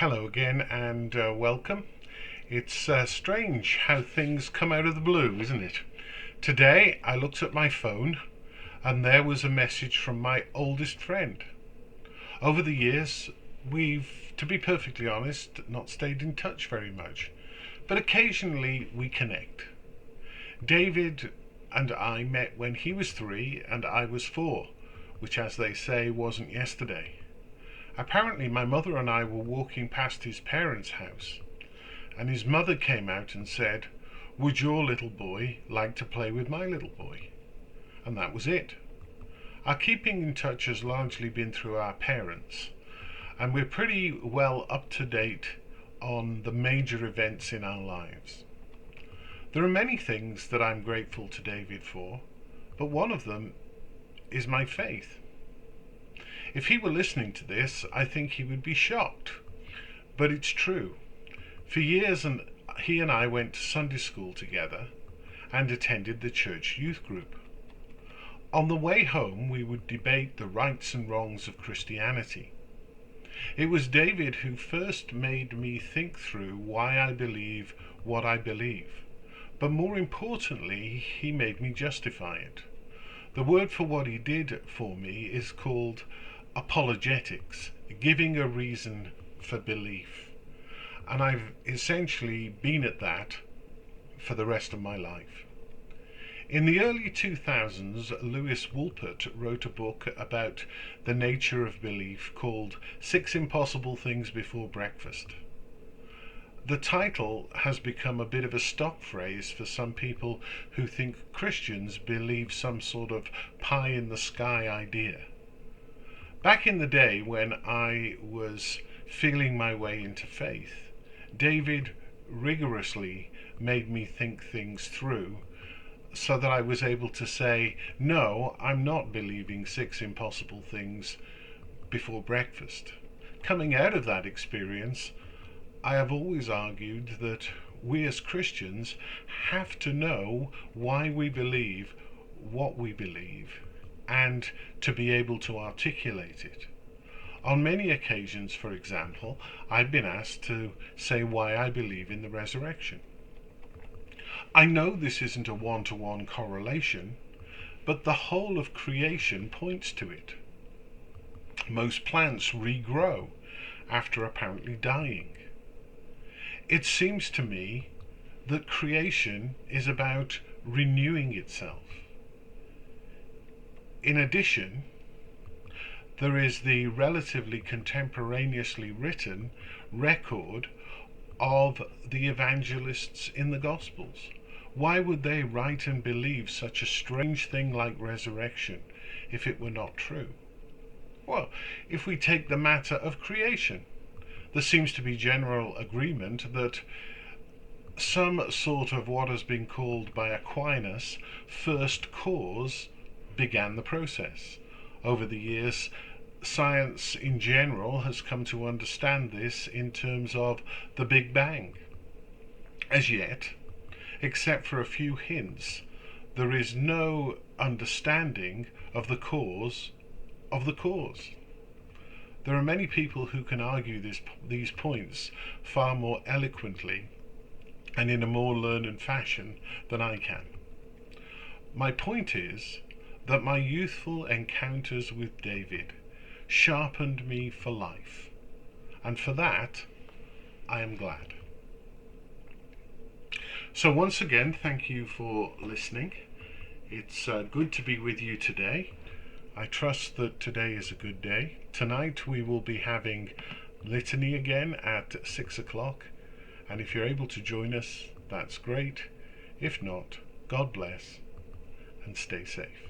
Hello again and welcome. It's strange how things come out of the blue, isn't it? Today I looked at my phone and there was a message from my oldest friend. Over the years, we've, to be perfectly honest, not stayed in touch very much, but occasionally we connect. David and I met when he was 3 and I was 4, which, as they say, wasn't yesterday. Apparently, my mother and I were walking past his parents' house, and his mother came out and said, "Would your little boy like to play with my little boy?" And that was it. Our keeping in touch has largely been through our parents, and we're pretty well up to date on the major events in our lives. There are many things that I'm grateful to David for, but one of them is my faith. If he were listening to this, I think he would be shocked. But it's true. For years, he and I went to Sunday school together and attended the church youth group. On the way home, we would debate the rights and wrongs of Christianity. It was David who first made me think through why I believe what I believe. But more importantly, he made me justify it. The word for what he did for me is called apologetics, giving a reason for belief. And I've essentially been at that for the rest of my life. In the early 2000s, Lewis Wolpert wrote a book about the nature of belief called 6 Impossible Things Before Breakfast. The title has become a bit of a stock phrase for some people who think Christians believe some sort of pie-in-the-sky idea. Back in the day when I was feeling my way into faith, David rigorously made me think things through so that I was able to say, no, I'm not believing 6 impossible things before breakfast. Coming out of that experience, I have always argued that we as Christians have to know why we believe what we believe and to be able to articulate it. On many occasions, for example, I've been asked to say why I believe in the resurrection. I know this isn't a one-to-one correlation, but the whole of creation points to it. Most plants regrow after apparently dying. It seems to me that creation is about renewing itself. In addition, there is the relatively contemporaneously written record of the evangelists in the Gospels. Why would they write and believe such a strange thing like resurrection if it were not true? Well, if we take the matter of creation, there seems to be general agreement that some sort of what has been called by Aquinas first cause began the process. Over the years, science in general has come to understand this in terms of the Big Bang. As yet, except for a few hints, there is no understanding of the cause of the cause. There are many people who can argue these points far more eloquently and in a more learned fashion than I can. My point is that my youthful encounters with David sharpened me for life, and for that I am glad. So once again, thank you for listening. It's good to be with you today. I trust that today is a good day. Tonight we will be having litany again at 6 o'clock, and if you're able to join us, that's great. If not, God bless and stay safe.